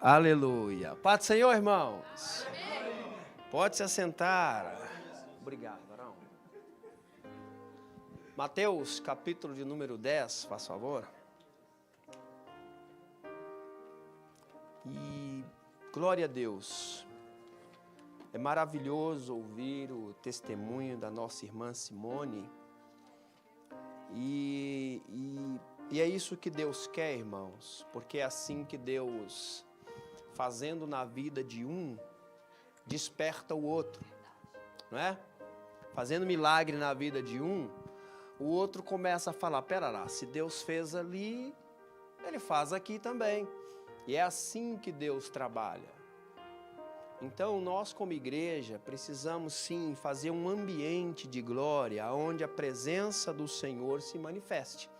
Aleluia. Paz do Senhor, irmãos. Pode se assentar. Obrigado, varão. Mateus, capítulo de número 10, faz favor. E glória a Deus. É maravilhoso ouvir o testemunho da nossa irmã Simone. E é isso que Deus quer, irmãos, porque é assim que Deus, fazendo na vida de um, desperta o outro, não é? Fazendo milagre na vida de um, o outro começa a falar, pera lá, se Deus fez ali, Ele faz aqui também. E é assim que Deus trabalha. Então, nós como igreja precisamos sim fazer um ambiente de glória, onde a presença do Senhor se manifeste.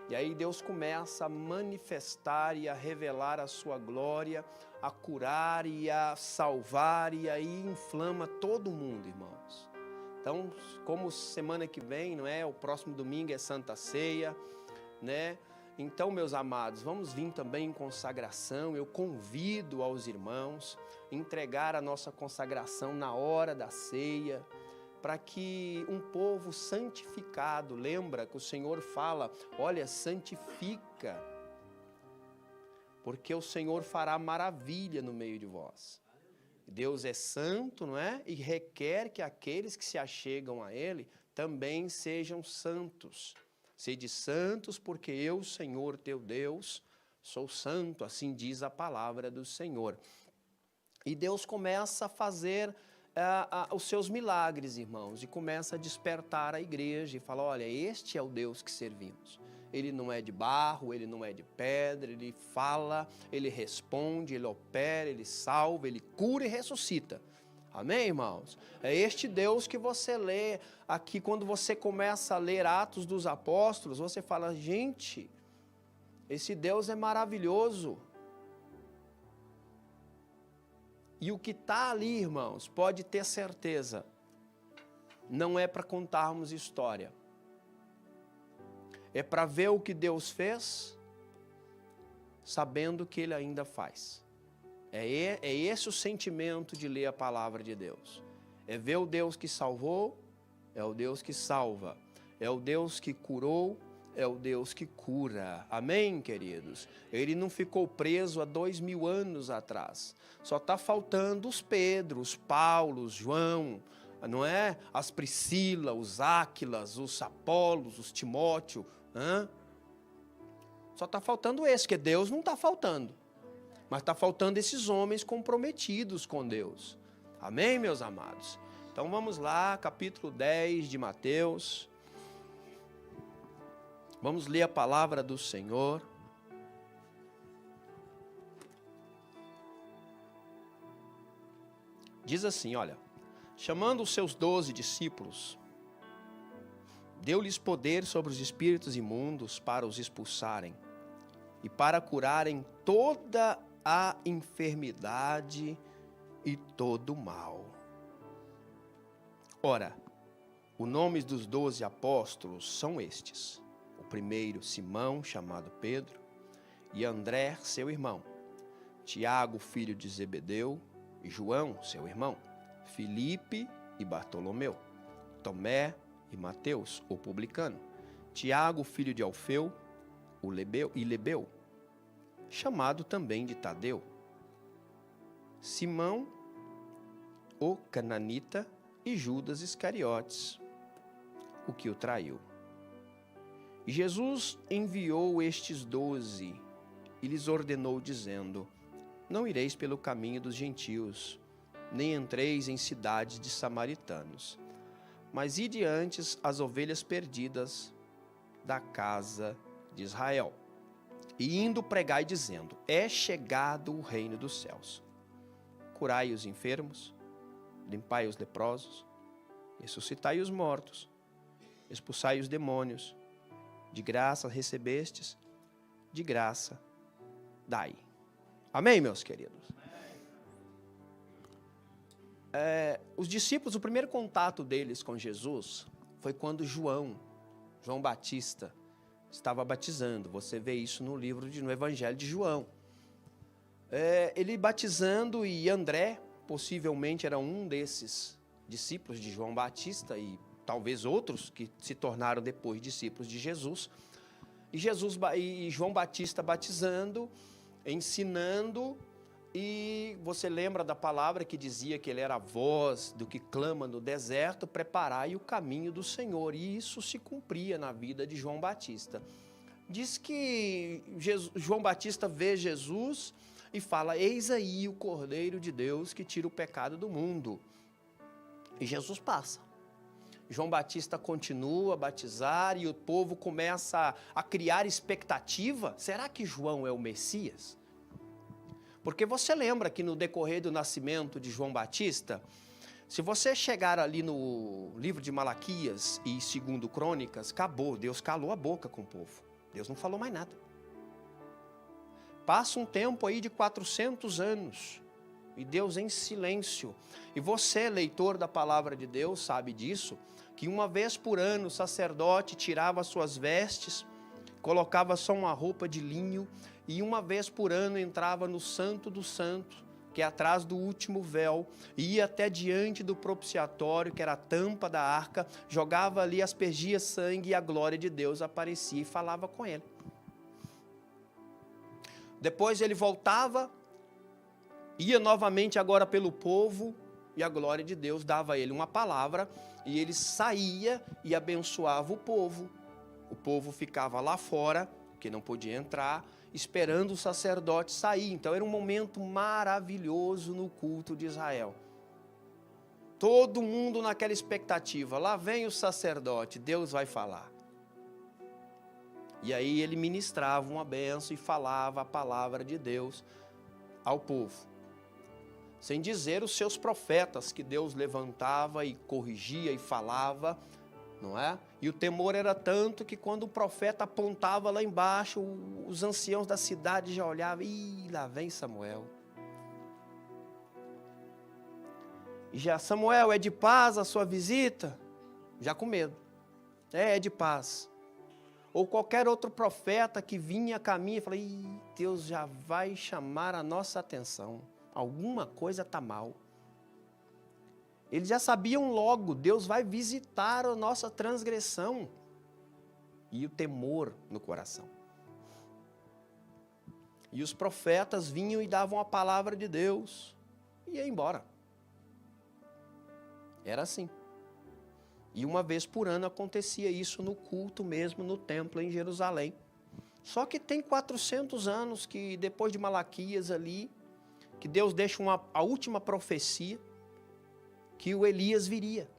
E aí Deus começa a manifestar e a revelar a sua glória, a curar e a salvar, e aí inflama todo mundo, irmãos. Então, como semana que vem, não é? O próximo domingo é Santa Ceia, né? Então, meus amados, vamos vir também em consagração. Eu convido aos irmãos a entregar a nossa consagração na hora da ceia, para que um povo santificado, lembra que o Senhor fala, olha, santifica, porque o Senhor fará maravilha no meio de vós. Deus é santo, não é? E requer que aqueles que se achegam a Ele também sejam santos. Sede santos, porque eu, Senhor teu Deus, sou santo, assim diz a palavra do Senhor. E Deus começa a fazer os seus milagres, irmãos, e começa a despertar a igreja e fala, olha, este é o Deus que servimos. Ele não é de barro, ele não é de pedra, ele fala, ele responde, ele opera, ele salva, ele cura e ressuscita. Amém, irmãos? É este Deus que você lê aqui, quando você começa a ler Atos dos Apóstolos, você fala, gente, esse Deus é maravilhoso. E o que está ali, irmãos, pode ter certeza, não é para contarmos história. É para ver o que Deus fez, sabendo que Ele ainda faz. É esse o sentimento de ler a palavra de Deus. É ver o Deus que salvou, é o Deus que salva. É o Deus que curou, é o Deus que cura. Amém, queridos? Ele não ficou preso há 2000 anos atrás. Só está faltando os Pedro, os Paulo, os João, não é? As Priscila, os Áquilas, os Apolos, os Timóteo. Só está faltando esse, que Deus não está faltando. Mas está faltando esses homens comprometidos com Deus. Amém, meus amados? Então vamos lá, capítulo 10 de Mateus. Vamos ler a palavra do Senhor. Diz assim, olha, chamando os seus 12 discípulos, deu-lhes poder sobre os espíritos imundos para os expulsarem e para curarem toda a enfermidade e todo o mal. Ora, os nomes dos 12 apóstolos são estes. O primeiro, Simão, chamado Pedro, e André, seu irmão, Tiago, filho de Zebedeu, e João, seu irmão, Filipe e Bartolomeu, Tomé e Mateus, o publicano, Tiago, filho de Alfeu, e Lebeu, chamado também de Tadeu, Simão, o cananita, e Judas Iscariotes, o que o traiu. E Jesus enviou estes 12 e lhes ordenou, dizendo, não ireis pelo caminho dos gentios, nem entreis em cidades de samaritanos, mas ide antes as ovelhas perdidas da casa de Israel. E indo pregai dizendo, é chegado o reino dos céus. Curai os enfermos, limpai os leprosos, ressuscitai os mortos, expulsai os demônios. De graça recebestes, de graça dai. Amém, meus queridos? Os discípulos, o primeiro contato deles com Jesus foi quando João Batista, estava batizando. Você vê isso no Evangelho de João. ele batizando, e André possivelmente era um desses discípulos de João Batista e talvez outros que se tornaram depois discípulos de Jesus. E João Batista batizando, ensinando, e você lembra da palavra que dizia que ele era a voz do que clama no deserto, preparai o caminho do Senhor, e isso se cumpria na vida de João Batista. Diz que João Batista vê Jesus e fala, eis aí o Cordeiro de Deus que tira o pecado do mundo. E Jesus passa. João Batista continua a batizar e o povo começa a criar expectativa. Será que João é o Messias? Porque você lembra que no decorrer do nascimento de João Batista, se você chegar ali no livro de Malaquias e 2 Crônicas, acabou, Deus calou a boca com o povo. Deus não falou mais nada. Passa um tempo aí de 400 anos e Deus em silêncio. E você, leitor da palavra de Deus, sabe disso, que uma vez por ano o sacerdote tirava suas vestes, colocava só uma roupa de linho, e uma vez por ano entrava no Santo dos Santos, que é atrás do último véu, e ia até diante do propiciatório, que era a tampa da arca, jogava ali, aspergia sangue, e a glória de Deus aparecia e falava com ele. Depois ele voltava, ia novamente agora pelo povo, e a glória de Deus dava a ele uma palavra, e ele saía e abençoava o povo. O povo ficava lá fora, que não podia entrar, esperando o sacerdote sair. Então era um momento maravilhoso no culto de Israel. Todo mundo naquela expectativa, lá vem o sacerdote, Deus vai falar. E aí ele ministrava uma bênção e falava a palavra de Deus ao povo. Sem dizer os seus profetas que Deus levantava e corrigia e falava, não é? E o temor era tanto que quando o profeta apontava lá embaixo, os anciãos da cidade já olhavam, ih, lá vem Samuel. E já, Samuel, é de paz a sua visita? Já com medo. É de paz. Ou qualquer outro profeta que vinha a caminho e falava, ih, Deus já vai chamar a nossa atenção. Alguma coisa está mal. Eles já sabiam logo, Deus vai visitar a nossa transgressão. E o temor no coração. E os profetas vinham e davam a palavra de Deus e ia embora. Era assim. E uma vez por ano acontecia isso no culto mesmo, no templo em Jerusalém. Só que tem 400 anos que depois de Malaquias ali, que Deus deixa a última profecia, que o Elias viria.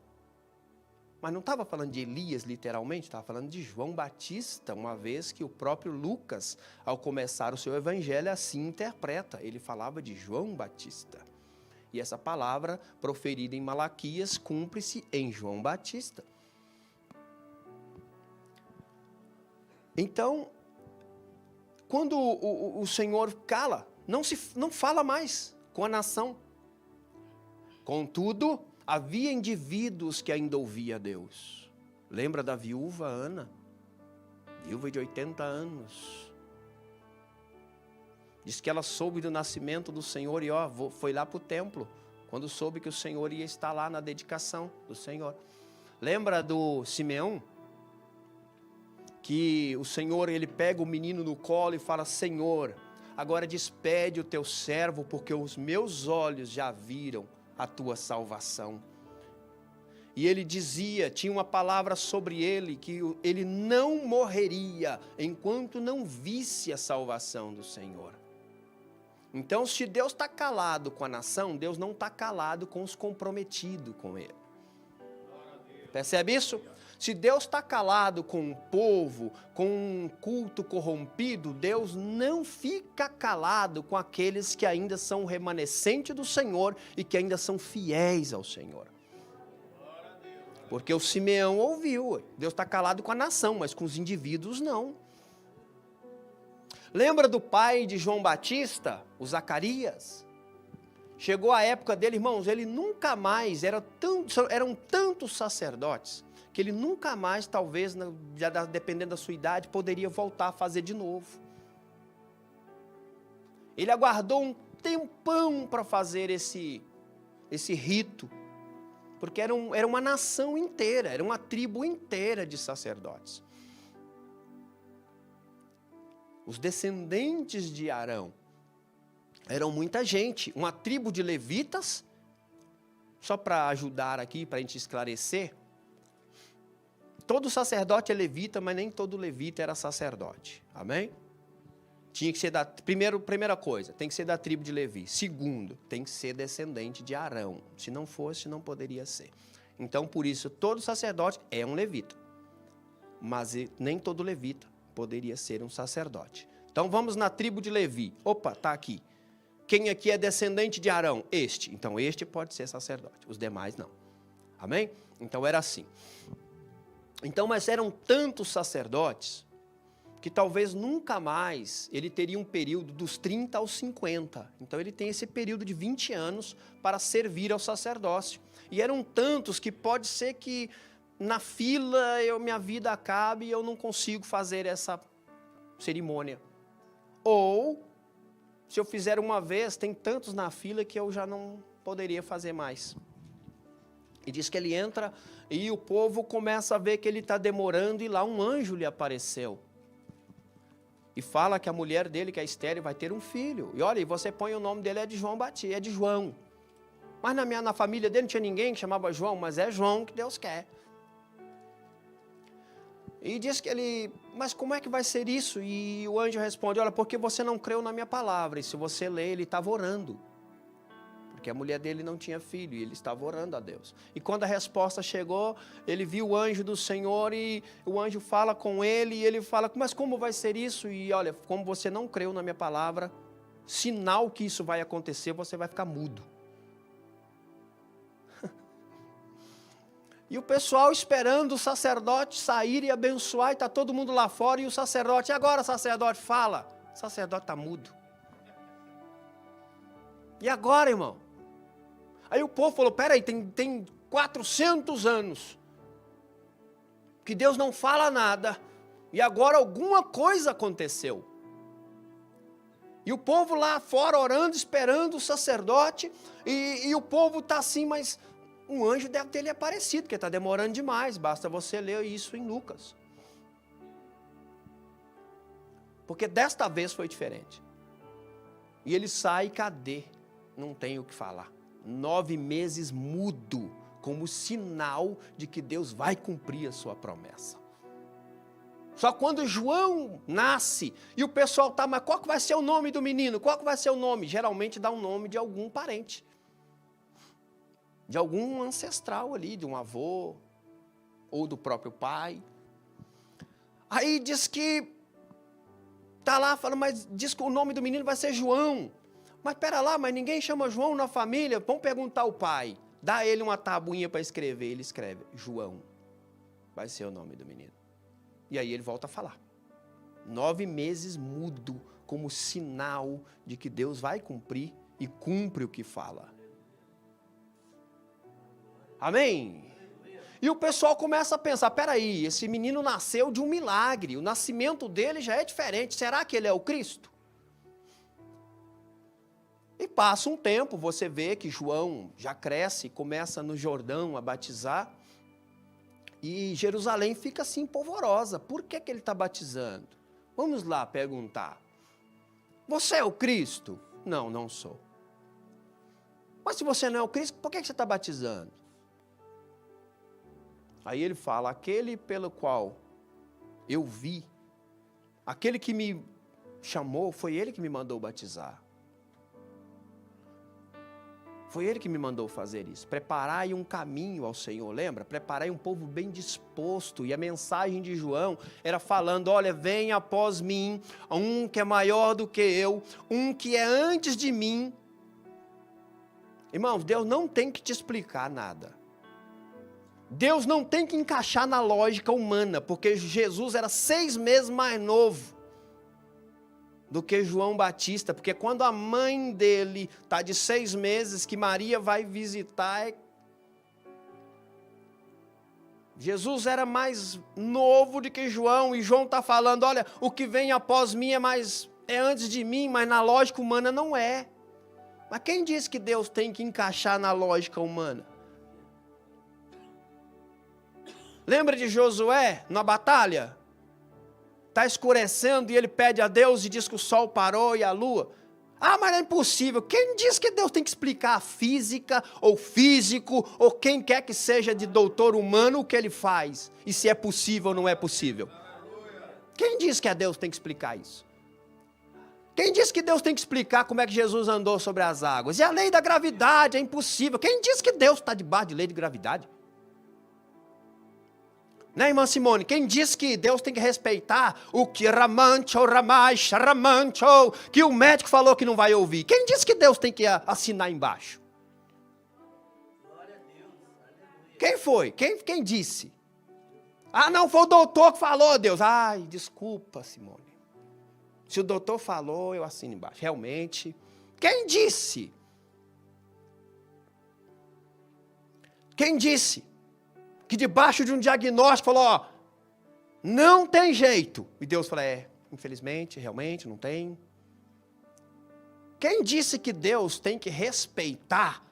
Mas não estava falando de Elias literalmente, estava falando de João Batista, uma vez que o próprio Lucas, ao começar o seu evangelho, assim interpreta. Ele falava de João Batista. E essa palavra proferida em Malaquias cumpre-se em João Batista. Então, quando o Senhor cala, não fala mais com a nação. Contudo, havia indivíduos que ainda ouviam a Deus. Lembra da viúva Ana? Viúva de 80 anos. Diz que ela soube do nascimento do Senhor e foi lá para o templo, quando soube que o Senhor ia estar lá na dedicação do Senhor. Lembra do Simeão? Que o Senhor, ele pega o menino no colo e fala, Senhor, agora despede o teu servo, porque os meus olhos já viram a tua salvação. E ele dizia, tinha uma palavra sobre ele, que ele não morreria enquanto não visse a salvação do Senhor. Então, se Deus está calado com a nação, Deus não está calado com os comprometidos com ele. Percebe isso? Se Deus está calado com o povo, com um culto corrompido, Deus não fica calado com aqueles que ainda são remanescentes do Senhor e que ainda são fiéis ao Senhor. Porque o Simeão ouviu, Deus está calado com a nação, mas com os indivíduos não. Lembra do pai de João Batista, o Zacarias? Chegou a época dele, irmãos, ele nunca mais, eram tantos sacerdotes, que ele nunca mais, talvez, já dependendo da sua idade, poderia voltar a fazer de novo. Ele aguardou um tempão para fazer esse rito, porque era uma nação inteira, era uma tribo inteira de sacerdotes. Os descendentes de Arão eram muita gente, uma tribo de levitas, só para ajudar aqui, para a gente esclarecer, todo sacerdote é levita, mas nem todo levita era sacerdote, amém? Tinha que ser primeira coisa, tem que ser da tribo de Levi. Segundo, tem que ser descendente de Arão. Se não fosse, não poderia ser. Então, por isso, todo sacerdote é um levita. Mas nem todo levita poderia ser um sacerdote. Então, vamos na tribo de Levi. Opa, está aqui. Quem aqui é descendente de Arão? Este. Então, este pode ser sacerdote. Os demais, não. Amém? Então, era assim. Então, mas eram tantos sacerdotes que talvez nunca mais ele teria um período dos 30 aos 50. Então ele tem esse período de 20 anos para servir ao sacerdócio. E eram tantos que pode ser que na fila minha vida acabe e eu não consigo fazer essa cerimônia. Ou, se eu fizer uma vez, tem tantos na fila que eu já não poderia fazer mais. E diz que ele entra e o povo começa a ver que ele está demorando e lá um anjo lhe apareceu. E fala que a mulher dele, que é estéril, vai ter um filho. E olha, você põe o nome dele, é de João Batista, é de João. Mas na família dele não tinha ninguém que chamava João, mas é João que Deus quer. E diz que ele, mas como é que vai ser isso? E o anjo responde, olha, porque você não creu na minha palavra. E se você ler, ele estava orando. Porque a mulher dele não tinha filho e ele estava orando a Deus. E quando a resposta chegou, ele viu o anjo do Senhor e o anjo fala com ele e ele fala, mas como vai ser isso? E olha, como você não creu na minha palavra, sinal que isso vai acontecer, você vai ficar mudo. E o pessoal esperando o sacerdote sair e abençoar, e está todo mundo lá fora, e o sacerdote, e agora sacerdote fala? O sacerdote está mudo. E agora, irmão? Aí o povo falou, peraí, tem 400 anos que Deus não fala nada, e agora alguma coisa aconteceu. E o povo lá fora orando, esperando o sacerdote, e o povo está assim, mas um anjo deve ter lhe aparecido, porque está demorando demais, basta você ler isso em Lucas. Porque desta vez foi diferente. E ele sai, cadê? Não tem o que falar. 9 meses mudo, como sinal de que Deus vai cumprir a sua promessa. Só quando João nasce, e o pessoal está, mas qual que vai ser o nome do menino? Qual que vai ser o nome? Geralmente dá um nome de algum parente. De algum ancestral ali, de um avô, ou do próprio pai. Aí diz que, está lá, fala, mas diz que o nome do menino vai ser João. Mas pera lá, mas ninguém chama João na família, vamos perguntar ao pai. Dá ele uma tabuinha para escrever, ele escreve, João, vai ser o nome do menino. E aí ele volta a falar. 9 meses mudo, como sinal de que Deus vai cumprir e cumpre o que fala. Amém? E o pessoal começa a pensar, peraí, esse menino nasceu de um milagre, o nascimento dele já é diferente, será que ele é o Cristo? E passa um tempo, você vê que João já cresce, começa no Jordão a batizar, e Jerusalém fica assim polvorosa. Por que ele está batizando? Vamos lá perguntar. Você é o Cristo? Não, não sou. Mas se você não é o Cristo, por que você está batizando? Aí ele fala, aquele pelo qual eu vi, aquele que me chamou, foi ele que me mandou batizar. Foi ele que me mandou fazer isso. Preparai um caminho ao Senhor, lembra? Preparai um povo bem disposto. E a mensagem de João era falando, olha, vem após mim, um que é maior do que eu, um que é antes de mim. Irmãos, Deus não tem que te explicar nada. Deus não tem que encaixar na lógica humana, porque Jesus era 6 meses mais novo do que João Batista, porque quando a mãe dele está de 6 meses, que Maria vai visitar, Jesus era mais novo do que João, e João está falando, olha, o que vem após mim é mais é antes de mim, mas na lógica humana não é. Mas quem disse que Deus tem que encaixar na lógica humana? Lembra de Josué, na batalha? Está escurecendo e ele pede a Deus e diz que o sol parou e a lua. Ah, mas é impossível. Quem diz que Deus tem que explicar a física, ou físico, ou quem quer que seja de doutor humano o que ele faz? E se é possível ou não é possível? Quem diz que Deus tem que explicar isso? Quem diz que Deus tem que explicar como é que Jesus andou sobre as águas? E a lei da gravidade é impossível. Quem diz que Deus está debaixo de lei de gravidade? Né, irmã Simone? Quem diz que Deus tem que respeitar o que que o médico falou que não vai ouvir? Quem diz que Deus tem que assinar embaixo? Quem foi? Quem disse? Ah, não, foi o doutor que falou, Deus. Ai, desculpa, Simone. Se o doutor falou, eu assino embaixo. Realmente. Quem disse? Quem disse? Que debaixo de um diagnóstico falou, ó, não tem jeito. E Deus falou, infelizmente, realmente, não tem. Quem disse que Deus tem que respeitar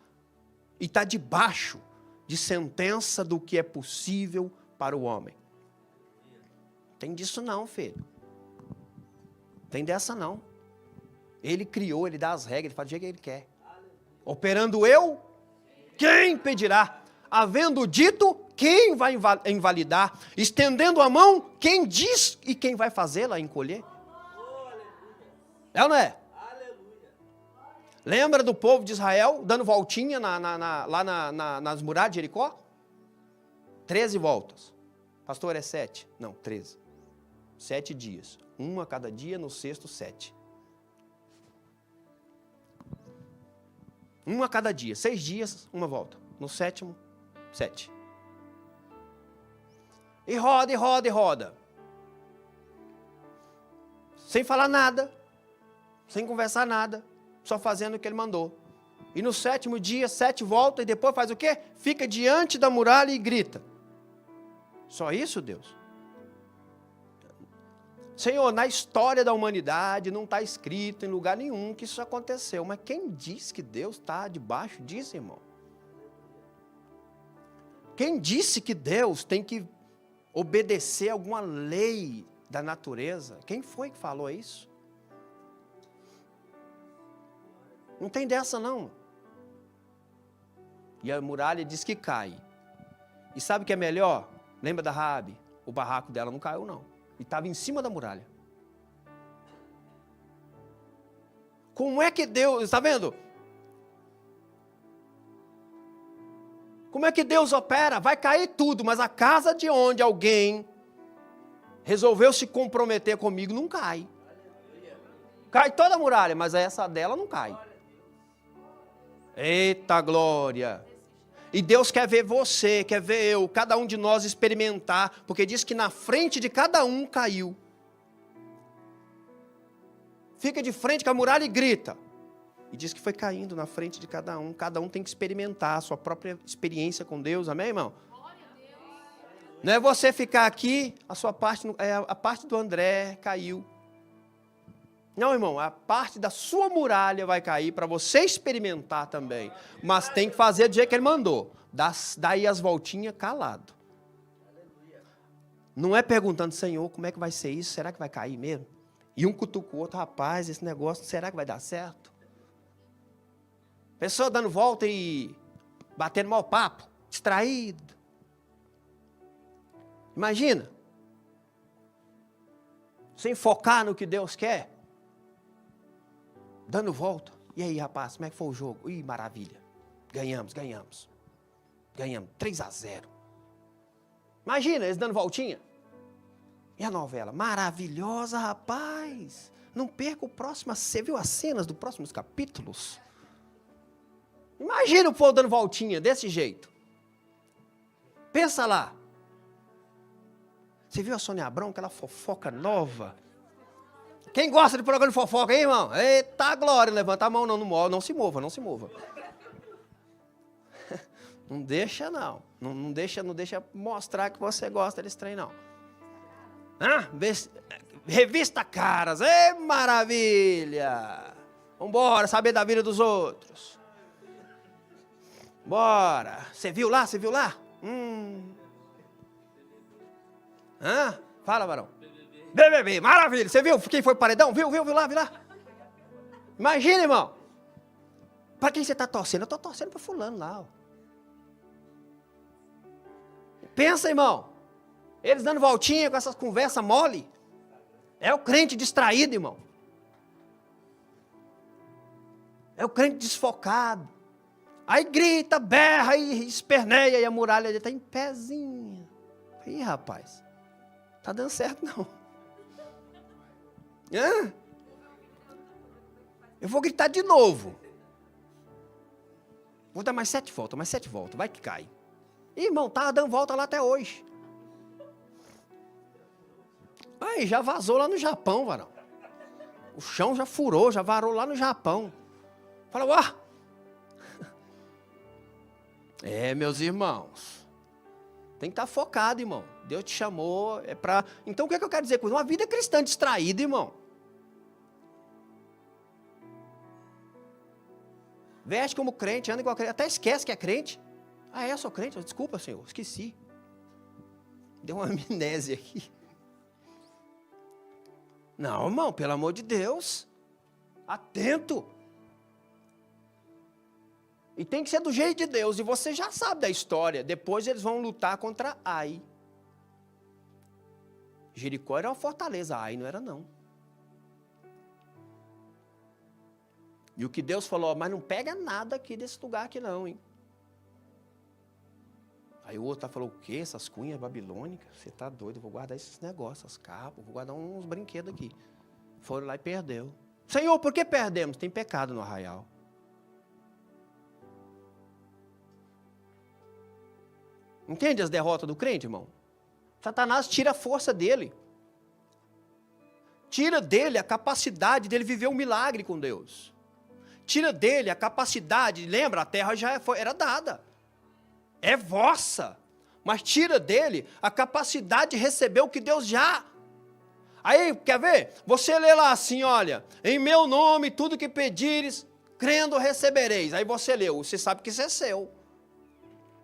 e está debaixo de sentença do que é possível para o homem? Tem disso não, filho. Tem dessa não. Ele criou, ele dá as regras, ele faz do jeito que ele quer. Operando eu, quem impedirá? Havendo dito, quem vai invalidar? Estendendo a mão, quem diz e quem vai fazê-la encolher? É ou não é? Lembra do povo de Israel dando voltinha lá nas muralhas de Jericó? 13 voltas. Pastor, é 7? Não, 13. 7 dias. Uma a cada dia, no sexto, 7. Uma a cada dia. 6 dias, uma volta. No sétimo, 7. E roda, e roda, e roda. Sem falar nada. Sem conversar nada. Só fazendo o que ele mandou. E no 7º dia, 7 volta e depois faz o quê? Fica diante da muralha e grita. Só isso, Deus? Senhor, na história da humanidade não está escrito em lugar nenhum que isso aconteceu. Mas quem diz que Deus está debaixo disso, irmão? Quem disse que Deus tem que obedecer alguma lei da natureza? Quem foi que falou isso? Não tem dessa não. E a muralha diz que cai. E sabe o que é melhor? Lembra da Raabe? O barraco dela não caiu não. E estava em cima da muralha. Como é que Deus, está vendo? Como é que Deus opera? Vai cair tudo, mas a casa de onde alguém resolveu se comprometer comigo não cai. Cai toda a muralha, mas essa dela não cai. Eita glória! E Deus quer ver você, quer ver eu, cada um de nós experimentar, porque diz que na frente de cada um caiu. Fica de frente com a muralha e grita. E diz que foi caindo na frente de cada um tem que experimentar a sua própria experiência com Deus, amém, irmão? Não é você ficar aqui, a sua parte, a parte do André caiu. Não, irmão, a parte da sua muralha vai cair para você experimentar também. Mas tem que fazer do jeito que ele mandou. Daí as voltinhas calado. Não é perguntando, Senhor, como é que vai ser isso? Será que vai cair mesmo? E um cutuca o outro, rapaz, esse negócio, será que vai dar certo? Pessoa dando volta e batendo mau papo, distraído. Imagina. Sem focar no que Deus quer. Dando volta. E aí, rapaz, como é que foi o jogo? Ih, maravilha. Ganhamos. 3-0. Imagina, eles dando voltinha. E a novela? Maravilhosa, rapaz. Não perca o próximo. Você viu as cenas dos próximos capítulos? Imagina o povo dando voltinha desse jeito. Pensa lá. Você viu a Sônia Abrão, aquela fofoca nova? Quem gosta de programa de fofoca, hein, irmão? Eita glória, levanta a mão, não se mova. Não deixa, não. Não deixa mostrar que você gosta desse trem, não. revista caras, é maravilha. Vambora, saber da vida dos outros. Bora. Você viu lá? Fala, varão. BBB, maravilha. Você viu quem foi paredão? Viu lá. Imagina, irmão. Para quem você está torcendo? Eu estou torcendo para fulano lá. Ó. Pensa, irmão. Eles dando voltinha com essas conversas mole. É o crente distraído, irmão. É o crente desfocado. Aí grita, berra e esperneia e a muralha está em pezinho. Ih, rapaz. Tá dando certo, não. Eu vou gritar de novo. Vou dar mais 7 voltas. Vai que cai. Ih, irmão, tá dando volta lá até hoje. Aí, já vazou lá no Japão, varão. O chão já furou, já varou lá no Japão. Fala, uá. Meus irmãos. Tem que estar focado, irmão. Deus te chamou, é para... Então, o que eu quero dizer com isso? Uma vida cristã distraída, irmão. Veste como crente, anda igual crente. Até esquece que é crente. Eu sou crente. Desculpa, Senhor, esqueci. Deu uma amnésia aqui. Não, irmão, pelo amor de Deus. Atento. E tem que ser do jeito de Deus. E você já sabe da história. Depois eles vão lutar contra Ai. Jericó era uma fortaleza. Ai não era não. E o que Deus falou, mas não pega nada aqui desse lugar aqui não, hein. Aí o outro falou, o quê? Essas cunhas babilônicas? Você tá doido, eu vou guardar esses negócios, as capas, vou guardar uns brinquedos aqui. Foram lá e perdeu. Senhor, por que perdemos? Tem pecado no arraial. Entende as derrotas do crente, irmão? Satanás tira a força dele. Tira dele a capacidade dele viver um milagre com Deus. Tira dele a capacidade, lembra, a terra já era dada. É vossa. Mas tira dele a capacidade de receber o que Deus já. Aí, quer ver? Você lê lá assim, olha, em meu nome tudo que pedires, crendo recebereis. Aí você leu, você sabe que isso é seu.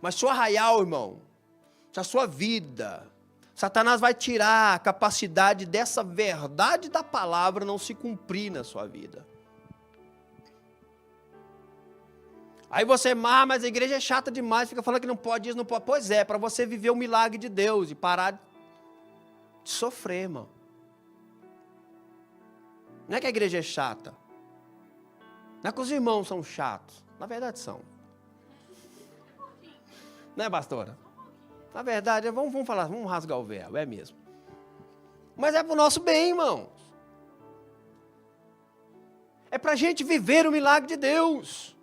Mas se o arraial, irmão, se a sua vida, Satanás vai tirar a capacidade dessa verdade da palavra não se cumprir na sua vida. Aí você, mas a igreja é chata demais, fica falando que não pode isso, não pode. Pois é, para você viver o milagre de Deus e parar de sofrer, irmão. Não é que a igreja é chata. Não é que os irmãos são chatos. Na verdade são. Não é, pastora? Na verdade, vamos falar, vamos rasgar o véu, é mesmo. Mas é para o nosso bem, irmãos. É para a gente viver o milagre de Deus.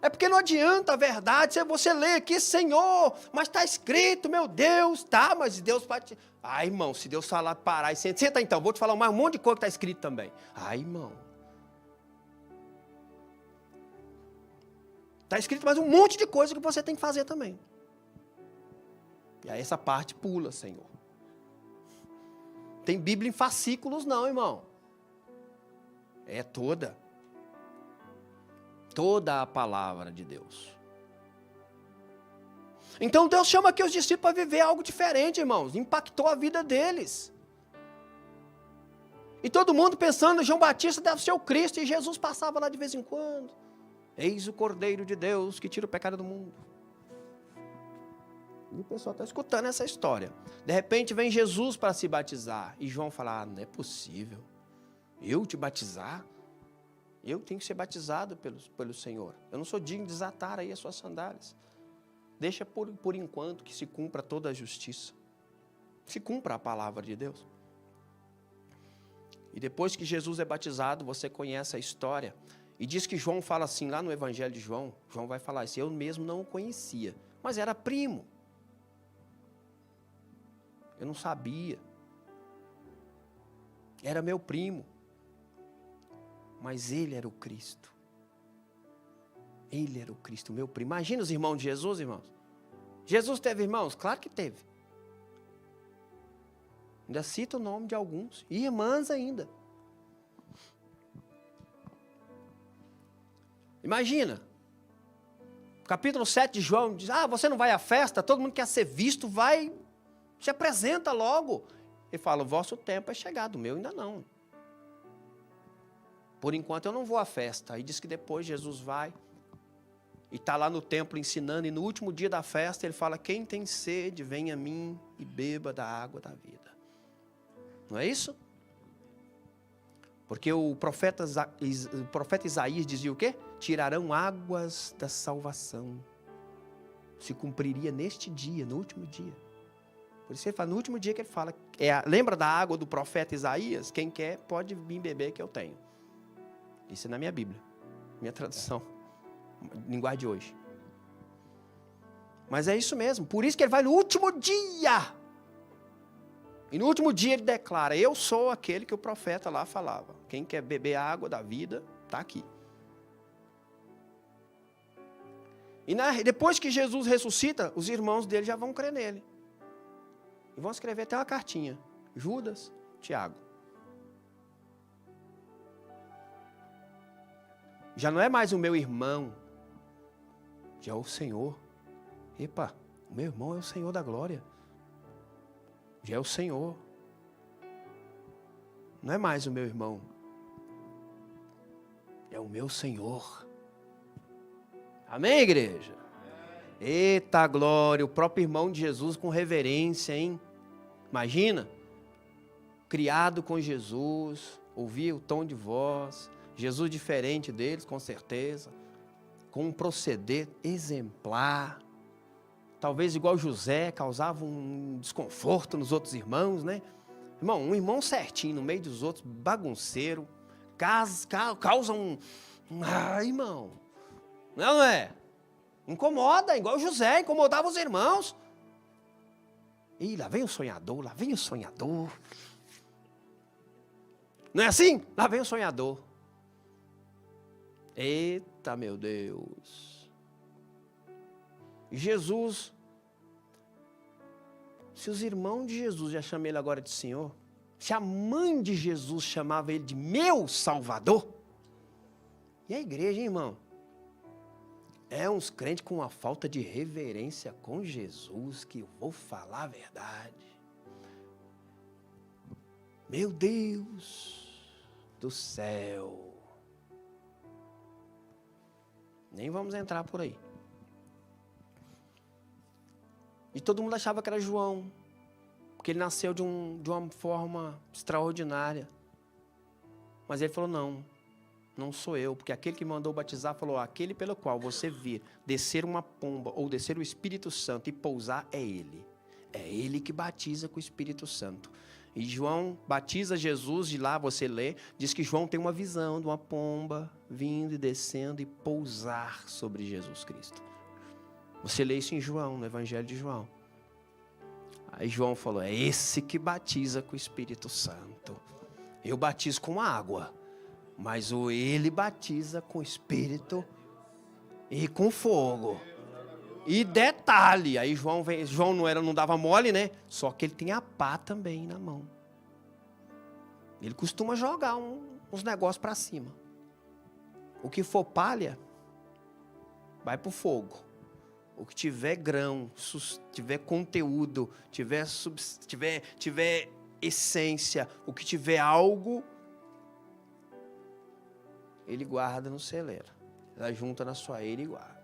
É porque não adianta a verdade, se você lê aqui, Senhor, mas está escrito, meu Deus, tá, mas Deus pode... irmão, se Deus falar parar e senta então, vou te falar mais um monte de coisa que está escrito também. Irmão. Está escrito mais um monte de coisa que você tem que fazer também. E aí essa parte pula, Senhor. Tem Bíblia em fascículos não, irmão. É toda. Toda a palavra de Deus. Então Deus chama aqui os discípulos para viver algo diferente, irmãos. Impactou a vida deles. E todo mundo pensando, João Batista deve ser o Cristo, e Jesus passava lá de vez em quando. Eis o Cordeiro de Deus que tira o pecado do mundo. E o pessoal está escutando essa história. De repente vem Jesus para se batizar. E João fala, não é possível. Eu te batizar? Eu tenho que ser batizado pelo Senhor. Eu não sou digno de desatar aí as suas sandálias. Deixa por enquanto que se cumpra toda a justiça. Se cumpra a palavra de Deus. E depois que Jesus é batizado, você conhece a história. E diz que João fala assim, lá no Evangelho de João, João vai falar assim, eu mesmo não o conhecia, mas era primo. Eu não sabia. Era meu primo. Mas ele era o Cristo. Ele era o Cristo, meu primo. Imagina os irmãos de Jesus, irmãos. Jesus teve irmãos? Claro que teve. Ainda cita o nome de alguns. Irmãs ainda. Imagina. Capítulo 7 de João diz, você não vai à festa, todo mundo quer ser visto, vai, se apresenta logo. Ele fala, o vosso tempo é chegado, o meu ainda não. Por enquanto eu não vou à festa. Aí diz que depois Jesus vai e está lá no templo ensinando, e no último dia da festa ele fala, quem tem sede, venha a mim e beba da água da vida. Não é isso? Porque o profeta Isaías dizia o quê? Tirarão águas da salvação. Se cumpriria neste dia, no último dia. Por isso ele fala, no último dia que ele fala, lembra da água do profeta Isaías? Quem quer pode vir beber que eu tenho. Isso é na minha Bíblia, minha tradução, linguagem de hoje. Mas é isso mesmo, por isso que ele vai no último dia. E no último dia ele declara, eu sou aquele que o profeta lá falava. Quem quer beber a água da vida, está aqui. E depois que Jesus ressuscita, os irmãos dele já vão crer nele. E vão escrever até uma cartinha. Judas, Tiago. Já não é mais o meu irmão, já é o Senhor. Epa, o meu irmão é o Senhor da glória. Já é o Senhor. Não é mais o meu irmão. É o meu Senhor. Amém, igreja? Eita glória, o próprio irmão de Jesus com reverência, hein? Imagina, criado com Jesus, ouvia o tom de voz, Jesus diferente deles, com certeza, com um proceder exemplar, talvez igual José, causava um desconforto nos outros irmãos, né? Irmão, um irmão certinho no meio dos outros, bagunceiro, causa irmão, não é? Incomoda, igual José, incomodava os irmãos. Ih, lá vem o sonhador, lá vem o sonhador. Não é assim? Lá vem o sonhador. Eita, meu Deus. Jesus, se os irmãos de Jesus já chamam ele agora de Senhor, se a mãe de Jesus chamava ele de meu Salvador, e a igreja, hein, irmão? É uns crentes com uma falta de reverência com Jesus, que eu vou falar a verdade. Meu Deus do céu. Nem vamos entrar por aí. E todo mundo achava que era João, porque ele nasceu de uma forma extraordinária. Mas ele falou, não sou eu, porque aquele que mandou batizar falou, aquele pelo qual você vir descer uma pomba ou descer o Espírito Santo e pousar é ele. É ele que batiza com o Espírito Santo. E João batiza Jesus, de lá você lê, diz que João tem uma visão de uma pomba vindo e descendo e pousar sobre Jesus Cristo. Você lê isso em João, no Evangelho de João. Aí João falou, é esse que batiza com o Espírito Santo. Eu batizo com água, mas ele batiza com o Espírito e com fogo. E detalhe, aí João não dava mole, né? Só que ele tem a pá também na mão. Ele costuma jogar uns negócios para cima. O que for palha, vai para o fogo. O que tiver grão, tiver conteúdo, tiver essência, o que tiver algo, ele guarda no celeiro. Ela junta na sua eira e guarda.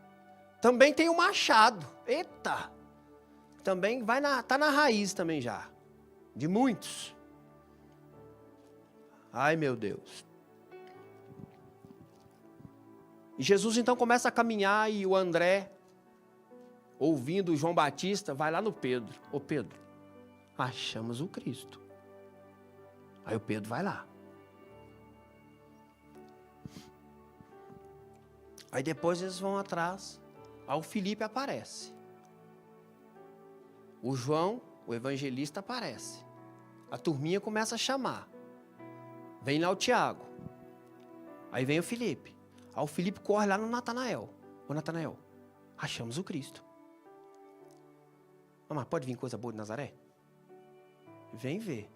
Também tem o machado. Eita! Também tá na raiz também já. De muitos. Ai, meu Deus. E Jesus então começa a caminhar e o André, ouvindo o João Batista, vai lá no Pedro. Ô Pedro, achamos o Cristo. Aí o Pedro vai lá. Aí depois eles vão atrás. Aí o Felipe aparece. O João, o evangelista, aparece. A turminha começa a chamar. Vem lá o Tiago. Aí vem o Felipe. Aí o Felipe corre lá no Natanael. Ô Natanael, achamos o Cristo. Mas pode vir coisa boa de Nazaré? Vem ver.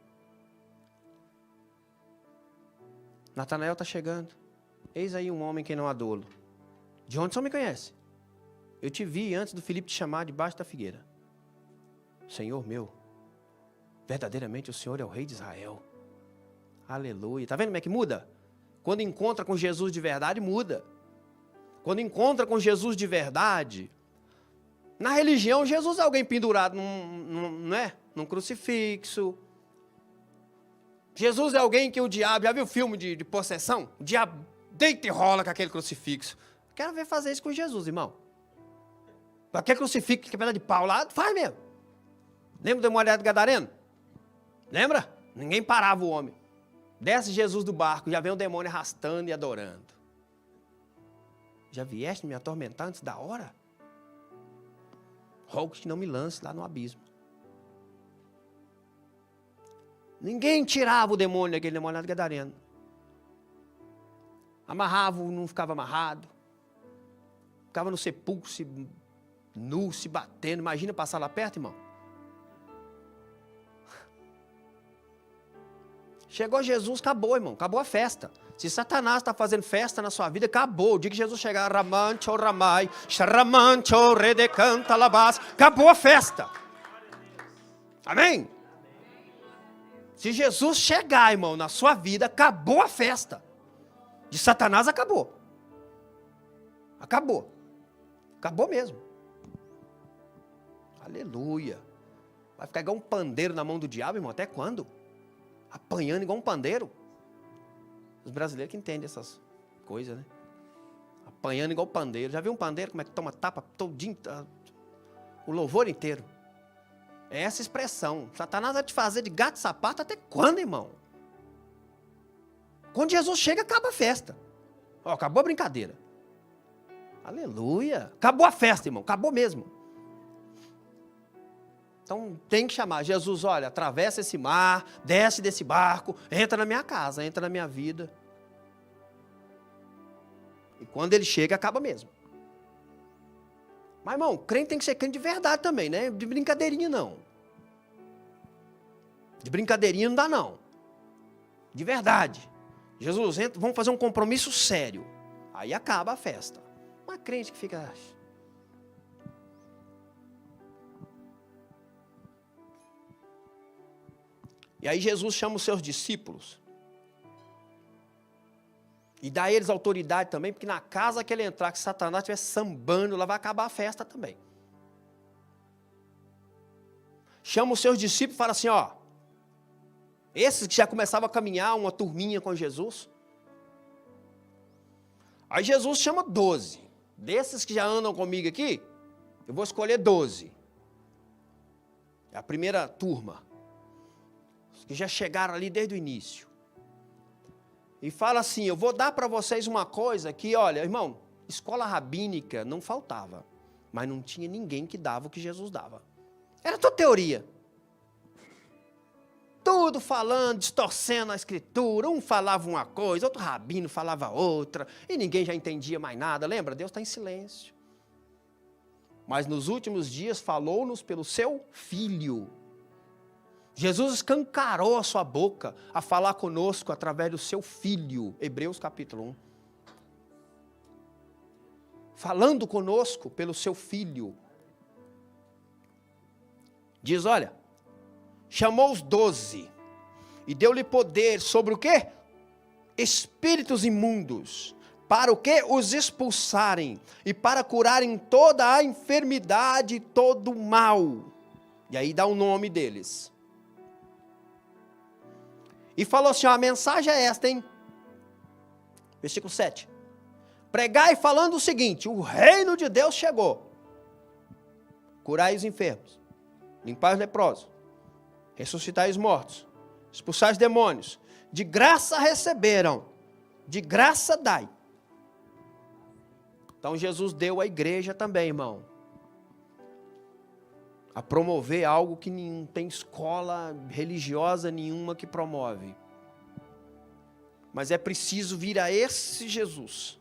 Natanael está chegando. Eis aí um homem que não há dolo. De onde o senhor me conhece? Eu te vi antes do Filipe te chamar debaixo da figueira. Senhor meu, verdadeiramente o Senhor é o Rei de Israel. Aleluia. Está vendo como é que muda? Quando encontra com Jesus de verdade, muda. Quando encontra com Jesus de verdade, na religião, Jesus é alguém pendurado num crucifixo. Jesus é alguém que o diabo, já viu o filme de possessão? O diabo deita e rola com aquele crucifixo. Quero ver fazer isso com Jesus, irmão. Aquele crucifixo que é pedaço de pau lá, faz mesmo. Lembra da mulher do Gadareno? Lembra? Ninguém parava o homem. Desce Jesus do barco, já vem o demônio arrastando e adorando. Já vieste me atormentar antes da hora? Rogo que não me lance lá no abismo. Ninguém tirava o demônio daquele demônio lá do Gadareno. Amarrava, não ficava amarrado. Ficava no sepulcro, nu, se batendo. Imagina passar lá perto, irmão. Chegou Jesus, acabou, irmão. Acabou a festa. Se Satanás está fazendo festa na sua vida, acabou. O dia que Jesus chegar, Ramancho Ramai, Sharamancho Redecanta Labás, acabou a festa. Amém? Se Jesus chegar, irmão, na sua vida, acabou a festa. De Satanás acabou. Acabou. Acabou mesmo. Aleluia. Vai ficar igual um pandeiro na mão do diabo, irmão, até quando? Apanhando igual um pandeiro. Os brasileiros que entendem essas coisas, né? Apanhando igual pandeiro. Já viu um pandeiro como é que toma tapa todinho, o louvor inteiro? É essa expressão. Satanás vai te fazer de gato e sapato até quando, irmão? Quando Jesus chega, acaba a festa. Ó, acabou a brincadeira. Aleluia. Acabou a festa, irmão. Acabou mesmo. Então tem que chamar. Jesus, olha, atravessa esse mar, desce desse barco, entra na minha casa, entra na minha vida. E quando ele chega, acaba mesmo. Mas, irmão, crente tem que ser crente de verdade também, né? De brincadeirinha, não. De brincadeirinha não dá, não. De verdade. Jesus, entra, vamos fazer um compromisso sério. Aí acaba a festa. Uma crente que fica... E aí Jesus chama os seus discípulos. E dá a eles autoridade também, porque na casa que ele entrar, que Satanás estiver sambando, lá vai acabar a festa também. Chama os seus discípulos e fala assim, ó. Esses que já começavam a caminhar, uma turminha com Jesus. Aí Jesus chama 12. Desses que já andam comigo aqui, eu vou escolher 12. É a primeira turma. Os que já chegaram ali desde o início. E fala assim, eu vou dar para vocês uma coisa que, olha, irmão, escola rabínica não faltava. Mas não tinha ninguém que dava o que Jesus dava. Era tudo teoria. Tudo falando, distorcendo a escritura. Um falava uma coisa, outro rabino falava outra. E ninguém já entendia mais nada. Lembra? Deus está em silêncio. Mas nos últimos dias falou-nos pelo seu Filho. Jesus escancarou a sua boca a falar conosco através do seu Filho. Hebreus capítulo 1. Falando conosco pelo seu Filho. Diz, olha, chamou os 12 e deu-lhe poder sobre o quê? Espíritos imundos, para o quê? Os expulsarem e para curarem toda a enfermidade e todo o mal. E aí dá o nome deles. E falou assim, ó, a mensagem é esta, hein? Versículo 7. Pregai falando o seguinte, o reino de Deus chegou. Curai os enfermos, limpai os leprosos, ressuscitai os mortos, expulsai os demônios. De graça receberam, de graça dai. Então Jesus deu à igreja também, irmão, a promover algo que não tem escola religiosa nenhuma que promove. Mas é preciso vir a esse Jesus,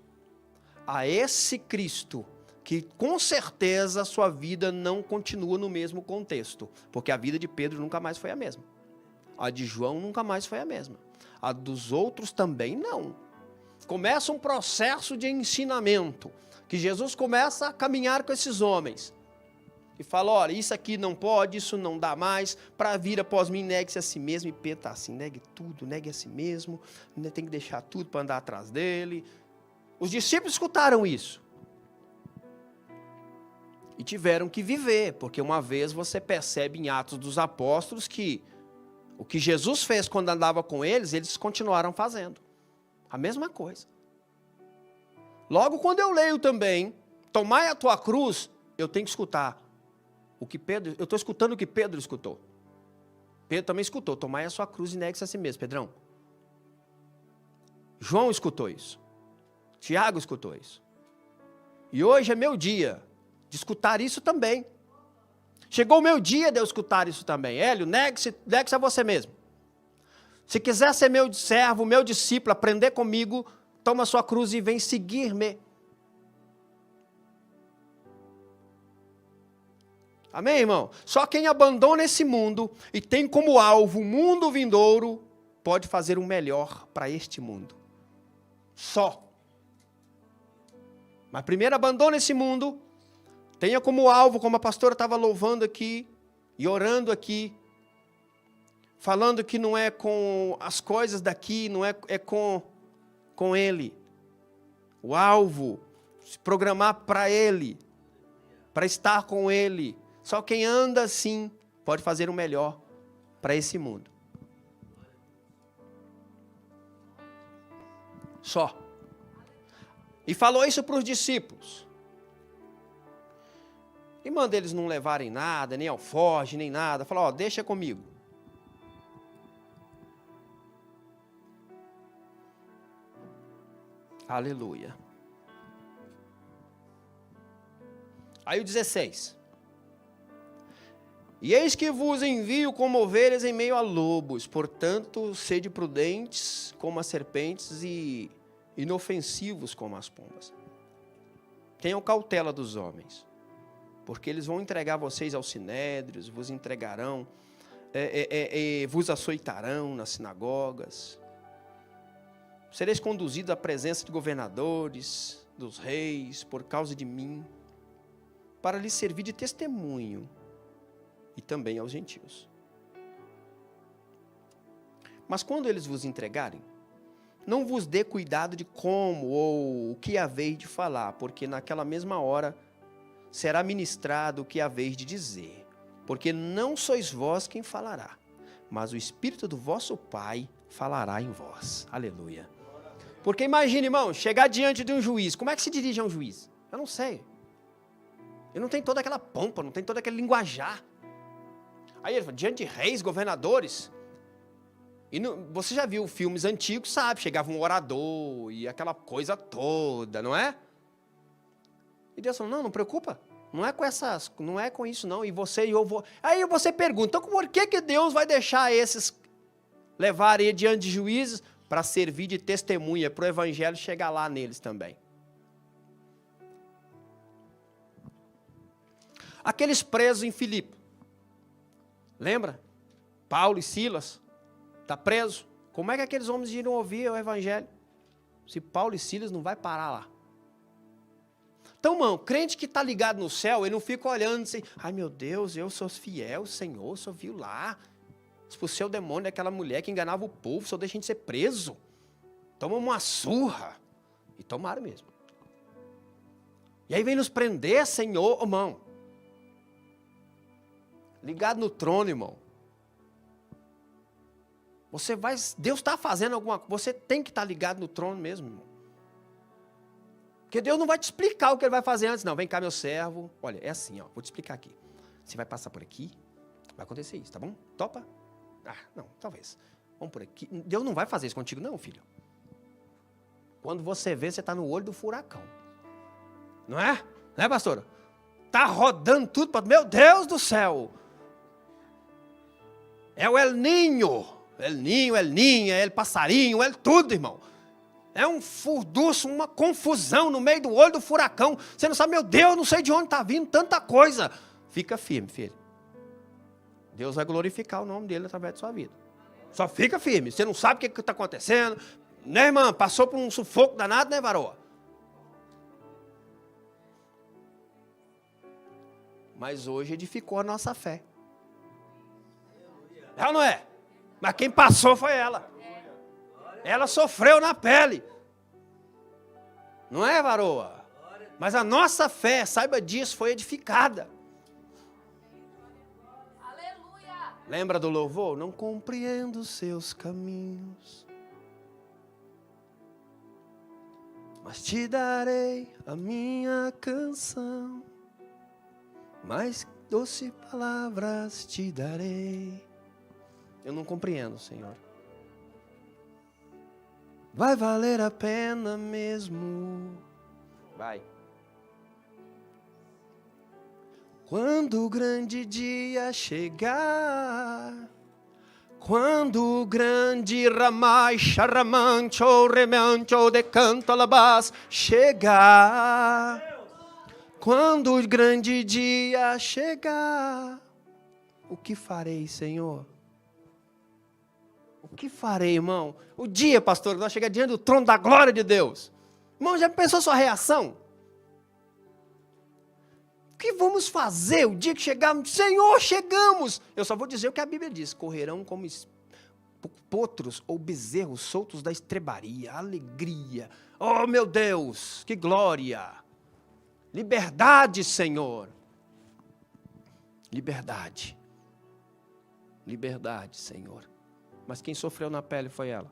a esse Cristo, que com certeza a sua vida não continua no mesmo contexto, porque a vida de Pedro nunca mais foi a mesma. A de João nunca mais foi a mesma. A dos outros também não. Começa um processo de ensinamento, que Jesus começa a caminhar com esses homens. E fala, olha, isso aqui não pode, isso não dá mais, para vir após mim, negue-se a si mesmo. E Pedro está assim, negue tudo, negue a si mesmo, tem que deixar tudo para andar atrás dele. Os discípulos escutaram isso. E tiveram que viver, porque uma vez você percebe em Atos dos Apóstolos que o que Jesus fez quando andava com eles continuaram fazendo. A mesma coisa. Logo quando eu leio também, tomai a tua cruz, eu tenho que escutar o que Pedro, eu estou escutando o que Pedro escutou. Pedro também escutou, tomai a sua cruz e negue-se a si mesmo, Pedrão. João escutou isso. Tiago escutou isso. E hoje é meu dia de escutar isso também. Chegou o meu dia de eu escutar isso também. Hélio, negue-se a você mesmo. Se quiser ser meu servo, meu discípulo, aprender comigo, toma sua cruz e vem seguir-me. Amém, irmão? Só quem abandona esse mundo e tem como alvo o mundo vindouro, pode fazer o melhor para este mundo. Só. Mas primeiro abandona esse mundo, tenha como alvo, como a pastora estava louvando aqui e orando aqui, falando que não é com as coisas daqui, não é com Ele. O alvo, se programar para Ele, para estar com Ele. Só quem anda assim pode fazer o melhor para esse mundo. Só. E falou isso para os discípulos. E manda eles não levarem nada, nem alforje, nem nada. Falou, ó, deixa comigo. Aleluia. Aí o 16. E eis que vos envio como ovelhas em meio a lobos, portanto, sede prudentes como as serpentes e inofensivos como as pombas. Tenham cautela dos homens, porque eles vão entregar vocês aos sinédrios, vos entregarão, vos açoitarão nas sinagogas. Sereis conduzidos à presença de governadores, dos reis, por causa de mim, para lhes servir de testemunho, e também aos gentios. Mas quando eles vos entregarem, não vos dê cuidado de como ou o que haveis de falar, porque naquela mesma hora será ministrado o que haveis de dizer, porque não sois vós quem falará, mas o Espírito do vosso Pai falará em vós. Aleluia. Porque imagine, irmão, chegar diante de um juiz. Como é que se dirige a um juiz? Eu não sei. Eu não tenho toda aquela pompa, não tenho todo aquele linguajar. Aí ele fala, diante de reis, governadores. E você já viu filmes antigos, sabe? Chegava um orador e aquela coisa toda, não é? E Deus falou, não preocupa. Não é com isso não. E você e eu vou. Aí você pergunta, então por que Deus vai deixar esses levarem diante de juízes para servir de testemunha, para o evangelho chegar lá neles também? Aqueles presos em Filipe. Lembra? Paulo e Silas. Está preso. Como é que aqueles homens iriam ouvir o evangelho? Se Paulo e Silas não vai parar lá. Então, irmão, crente que está ligado no céu, ele não fica olhando assim, ai meu Deus, eu sou fiel, Senhor, o Senhor viu lá. Expulsei o demônio daquela mulher que enganava o povo, só deixa a gente ser preso. Toma uma surra. E tomaram mesmo. E aí vem nos prender, Senhor, irmão. Ligado no trono, irmão. Deus está fazendo alguma coisa, você tem que estar ligado no trono mesmo, irmão. Porque Deus não vai te explicar o que Ele vai fazer antes, não. Vem cá, meu servo. Olha, é assim, ó, vou te explicar aqui. Você vai passar por aqui, vai acontecer isso, tá bom? Topa? Ah, não, talvez. Vamos por aqui. Deus não vai fazer isso contigo, não, filho. Quando você vê, você está no olho do furacão. Não é? Não é, pastora? Está rodando tudo para... Meu Deus do céu! É o El Ninho, é El Passarinho, é tudo, irmão. É um furdunço, uma confusão no meio do olho do furacão. Você não sabe, meu Deus, não sei de onde está vindo tanta coisa. Fica firme, filho. Deus vai glorificar o nome dele através da sua vida. Só fica firme. Você não sabe o que está acontecendo. Né, irmã? Passou por um sufoco danado, né, varoa? Mas hoje edificou a nossa fé. É ou não é? Mas quem passou foi ela. Ela sofreu na pele. Não é, varoa? Mas a nossa fé, saiba disso, foi edificada. Aleluia! Lembra do louvor? Não compreendo os seus caminhos, mas te darei a minha canção, mais doce palavras te darei. Eu não compreendo, Senhor. Vai valer a pena mesmo. Vai. Quando o grande dia chegar, quando o grande ramai, charamancho, remancho, decanto, alabás chegar, quando o grande dia chegar, o que farei, Senhor? O que farei, irmão? O dia, pastor, que nós chegar diante do trono da glória de Deus. Irmão, já pensou sua reação? O que vamos fazer o dia que chegarmos? Senhor, chegamos! Eu só vou dizer o que a Bíblia diz. Correrão como potros ou bezerros soltos da estrebaria. Alegria. Oh, meu Deus, que glória. Liberdade, Senhor. Liberdade. Liberdade, Senhor. Mas quem sofreu na pele foi ela.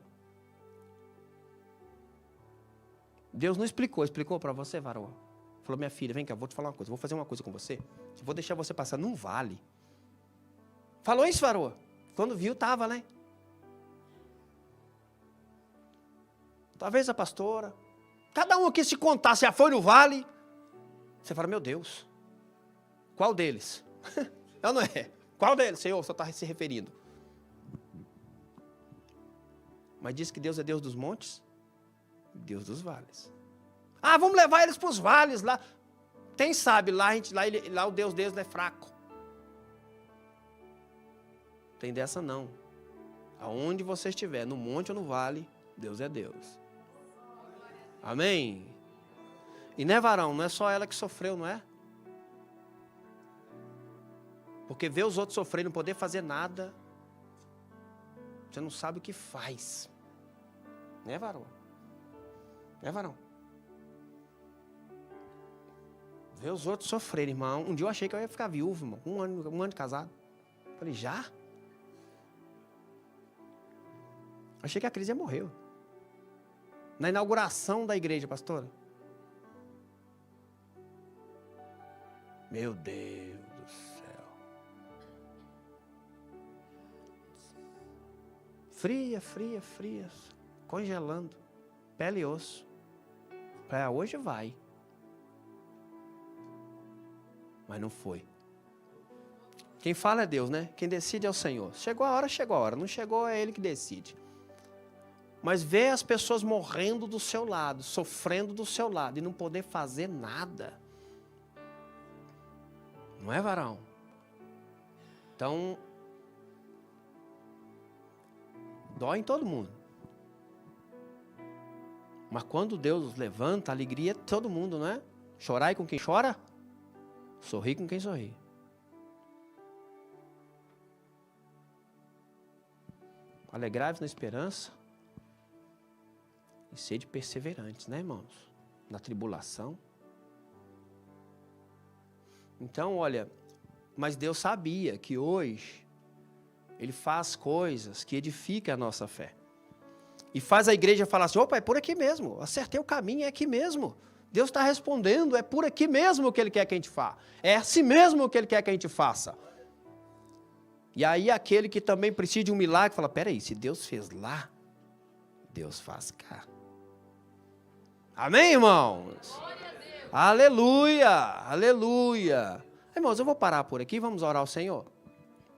Deus não explicou. Explicou para você, varoa? Falou, minha filha, vem cá, vou te falar uma coisa. Vou fazer uma coisa com você. Vou deixar você passar num vale. Falou isso, varoa? Quando viu, estava, né? Talvez a pastora. Cada um aqui se contar, se já foi no vale. Você fala, meu Deus. Qual deles? Não é? Qual deles, Senhor? Você está se referindo. Mas diz que Deus é Deus dos montes, Deus dos vales. Ah, vamos levar eles para os vales lá. Quem sabe, lá o Deus deles é fraco. Tem dessa não. Aonde você estiver, no monte ou no vale, Deus é Deus. Amém? E não é, varão, não é só ela que sofreu, não é? Porque ver os outros sofrerem, não poder fazer nada, você não sabe o que faz. Né, varão? Né, varão? Ver os outros sofrerem, irmão. Um dia eu achei que eu ia ficar viúvo, irmão. Um ano de casado. Falei, já? Achei que a Cris ia morrer. Na inauguração da igreja, pastora. Meu Deus do céu. Fria, fria, fria. Congelando. Pele e osso. Hoje vai. Mas não foi. Quem fala é Deus, né? Quem decide é o Senhor. Chegou a hora, chegou a hora. Não chegou, é Ele que decide. Mas ver as pessoas morrendo do seu lado, sofrendo do seu lado e não poder fazer nada. Não é, varão? Então, dói em todo mundo. Mas quando Deus levanta, a alegria é de todo mundo, não é? Chorai com quem chora, sorri com quem sorri. Alegrai-vos na esperança e sede perseverantes, né, irmãos? Na tribulação. Então, olha, mas Deus sabia que hoje Ele faz coisas que edificam a nossa fé. E faz a igreja falar assim, opa, é por aqui mesmo, acertei o caminho, é aqui mesmo. Deus está respondendo, é por aqui mesmo que Ele quer que a gente faça. É assim mesmo que Ele quer que a gente faça. E aí aquele que também precisa de um milagre, fala, peraí, se Deus fez lá, Deus faz cá. Amém, irmãos? Aleluia, aleluia. Irmãos, eu vou parar por aqui, vamos orar ao Senhor.